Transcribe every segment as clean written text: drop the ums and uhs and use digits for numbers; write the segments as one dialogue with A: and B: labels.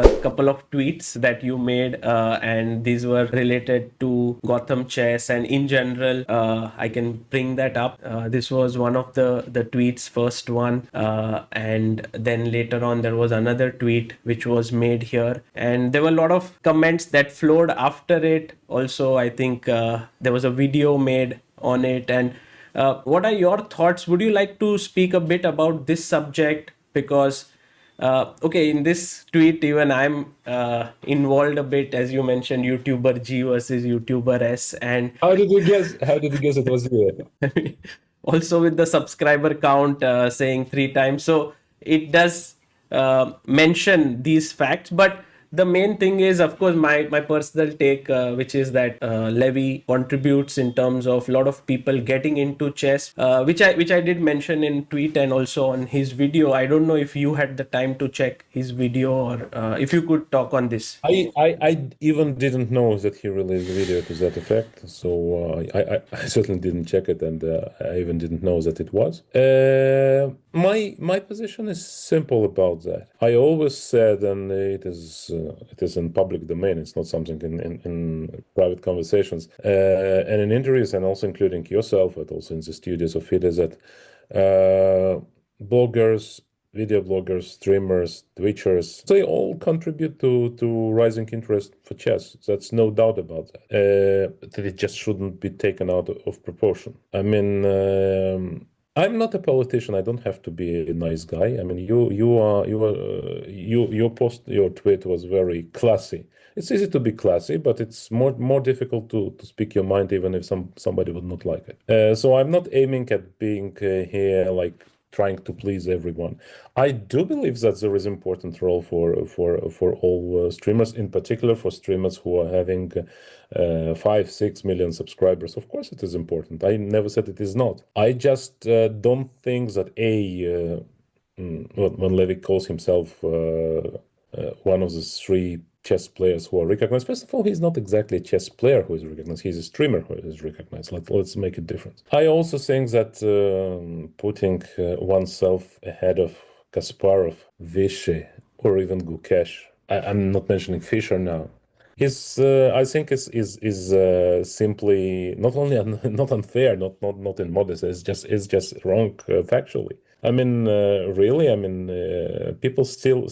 A: a couple of tweets that you made, and these were related to Gothamchess, and in general, I can bring that up. This was one of the tweets, first one, and then later on there was another tweet which was made here, and there were a lot of comments that flowed after it. Also, I think there was a video made on it, and what are your thoughts? Would you like to speak a bit about this subject? Because okay, in this tweet, even I'm involved a bit, as you mentioned, YouTuber G versus YouTuber S, and
B: How did you guess? How did you guess it was you?
A: also with the subscriber count saying 3 times. So it does mention these facts, but the main thing is, of course, my personal take, which is that Levy contributes in terms of a lot of people getting into chess, which I did mention in tweet and also on his video. I don't know if you had the time to check his video, or if you could talk on this.
B: I even didn't know that he released a video to that effect, so I certainly didn't check it, and I even didn't know that it was. My position is simple about that. I always said, and it is in public domain. It's not something in private conversations, and in interviews, and also including yourself, but also in the studios of FIDE, that bloggers, video bloggers, streamers, Twitchers, they all contribute to rising interest for chess. That's no doubt about that. That it just shouldn't be taken out of proportion. I mean, I'm not a politician. I don't have to be a nice guy. I mean, your tweet was very classy. It's easy to be classy, but it's more difficult to speak your mind, even if somebody would not like it. So I'm not aiming at being here like trying to please everyone. I do believe that there is important role for all streamers, in particular for streamers who are having 5-6 million subscribers. Of course, it is important. I never said it is not. I just don't think that when Levy calls himself one of the three chess players who are recognized. First of all, he's not exactly a chess player who is recognized. He's a streamer who is recognized. Let's make it different. I also think that putting oneself ahead of Kasparov, Vishy, or even Gukesh, I'm not mentioning Fischer now, I think is simply not only not unfair, not immodest. It's just wrong factually. I mean, really. I mean, people still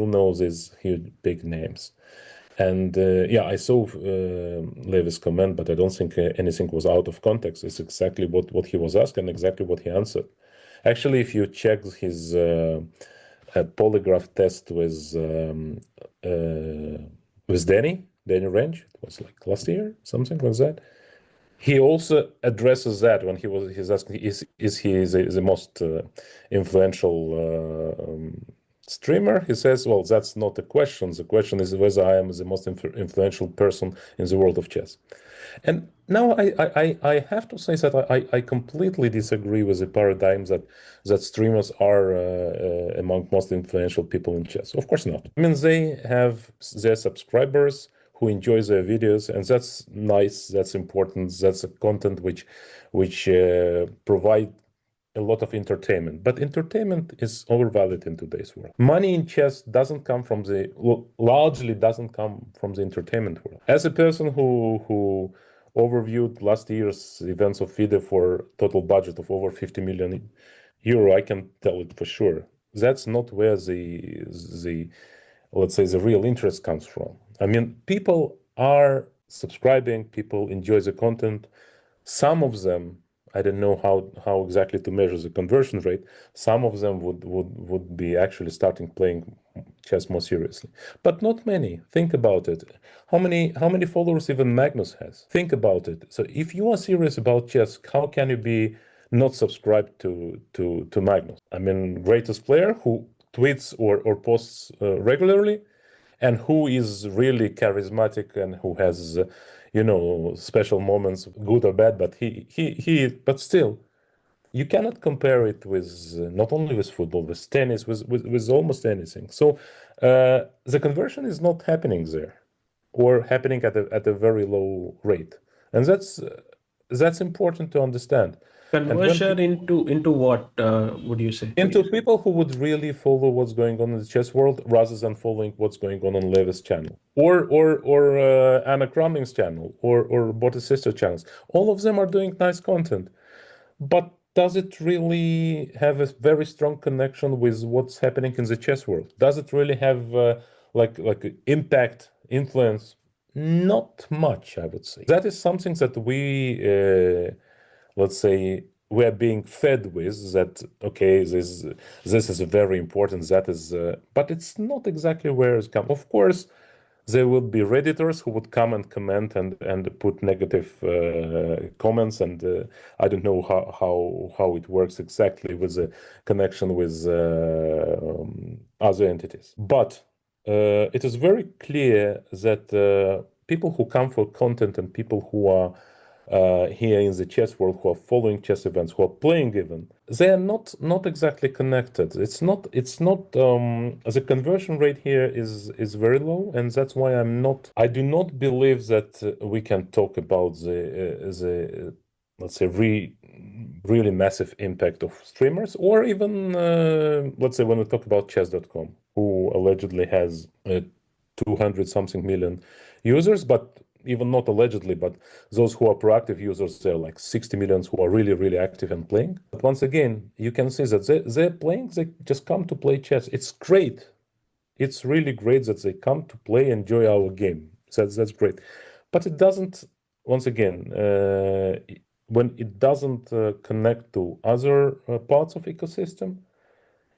B: know these huge big names, and yeah, I saw Levy's comment, but I don't think anything was out of context. It's exactly what he was asked and exactly what he answered. Actually, if you check his polygraph test with Danny Range, it was like last year, something like that. He also addresses that when he's asking, is he the most influential streamer? He says, well, that's not the question. The question is whether I am the most influential person in the world of chess. And now I have to say that I completely disagree with the paradigm that streamers are among most influential people in chess. Of course not. I mean, they have their subscribers who enjoy their videos, and that's nice. That's important. That's a content which provide a lot of entertainment. But entertainment is overvalued in today's world. Money in chess largely doesn't come from the entertainment world. As a person who overviewed last year's events of FIDE for total budget of over 50 million euro, I can tell it for sure. That's not where the let's say the real interest comes from. I mean, people are subscribing, people enjoy the content. Some of them, I don't know how exactly to measure the conversion rate. Some of them would be actually starting playing chess more seriously, but not many. Think about it. How many followers even Magnus has? Think about it. So if you are serious about chess, how can you be not subscribed to Magnus? I mean, greatest player who tweets or posts regularly, and who is really charismatic and who has special moments, good or bad. But still, you cannot compare it with not only with football, with tennis, with almost anything. So the conversion is not happening there, or happening at a very low rate, and that's important to understand.
A: Conversion into what would you say?
B: Into people who would really follow what's going on in the chess world rather than following what's going on Levy's channel or Anna Crumling's channel or Botta's sister channels. All of them are doing nice content, but does it really have a very strong connection with what's happening in the chess world? Does it really have like impact, influence? Not much, I would say. That is something that we let's say we're being fed with, that okay, this is very important, that is but it's not exactly where it's come. Of course there will be redditors who would come and comment and put negative comments, and I don't know how it works exactly with the connection with other entities, but it is very clear that people who come for content and people who are here in the chess world, who are following chess events, who are playing even, they are not exactly connected. It's not the conversion rate here is very low, and that's why I do not believe that we can talk about the let's say really massive impact of streamers, or even let's say when we talk about chess.com, who allegedly has 200 something million users, but even not allegedly, but those who are proactive users, they're like 60 millions who are really active and playing. But once again, you can see that they're playing, they just come to play chess. It's great. It's really great that they come to play, enjoy our game. That's great. But it doesn't, once again, when it doesn't connect to other parts of ecosystem,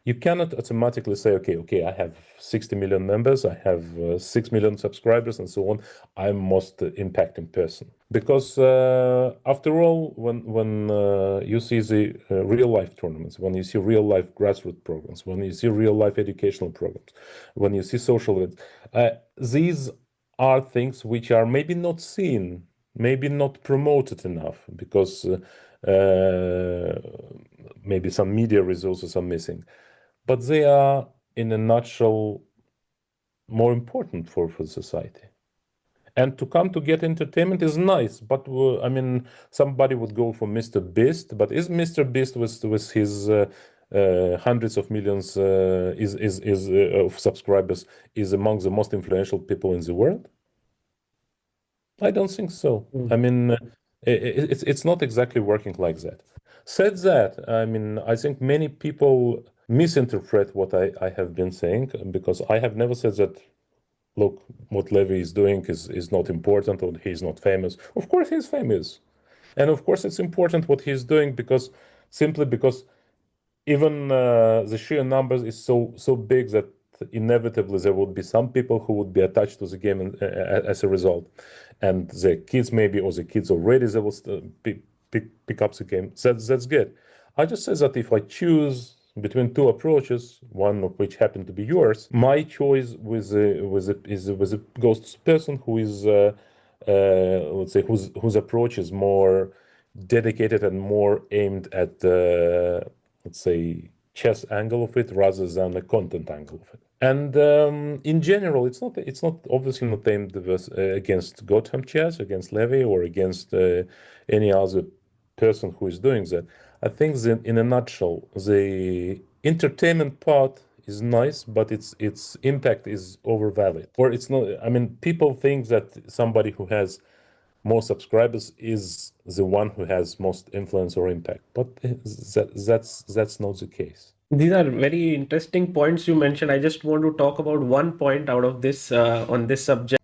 B: you cannot automatically say, okay, I have 60 million members, I have 6 million subscribers, and so on. I'm most impacting person. Because after all, when you see the real life tournaments, when you see real life grassroots programs, when you see real life educational programs, when you see social events, these are things which are maybe not seen, maybe not promoted enough, because maybe some media resources are missing. But they are, in a nutshell, more important for society. And to come to get entertainment is nice, but I mean, somebody would go for Mr. Beast, but is Mr. Beast with his hundreds of millions of subscribers is among the most influential people in the world? I don't think so. I mean, it's not exactly working like that. Said that, I mean, I think many people misinterpret what I have been saying, because I have never said that, look, what Levy is doing is not important, or he's not famous. Of course he's famous. And of course it's important what he's doing, because simply because even the sheer numbers is so big that inevitably there would be some people who would be attached to the game as a result, and the kids maybe, or the kids already, they will pick up the game. That's good. I just say that if I choose between two approaches, one of which happened to be yours, my choice goes to the person who is let's say whose approach is more dedicated and more aimed at the, let's say, chess angle of it rather than the content angle of it. And in general, it's not obviously not aimed against Gothamchess, against Levy, or against any other person who is doing that. I think that in a nutshell, the entertainment part is nice, but its impact is overvalued. Or it's not. I mean, people think that somebody who has more subscribers is the one who has most influence or impact, but that's not the case.
A: These are very interesting points you mentioned. I just want to talk about one point out of this on this subject.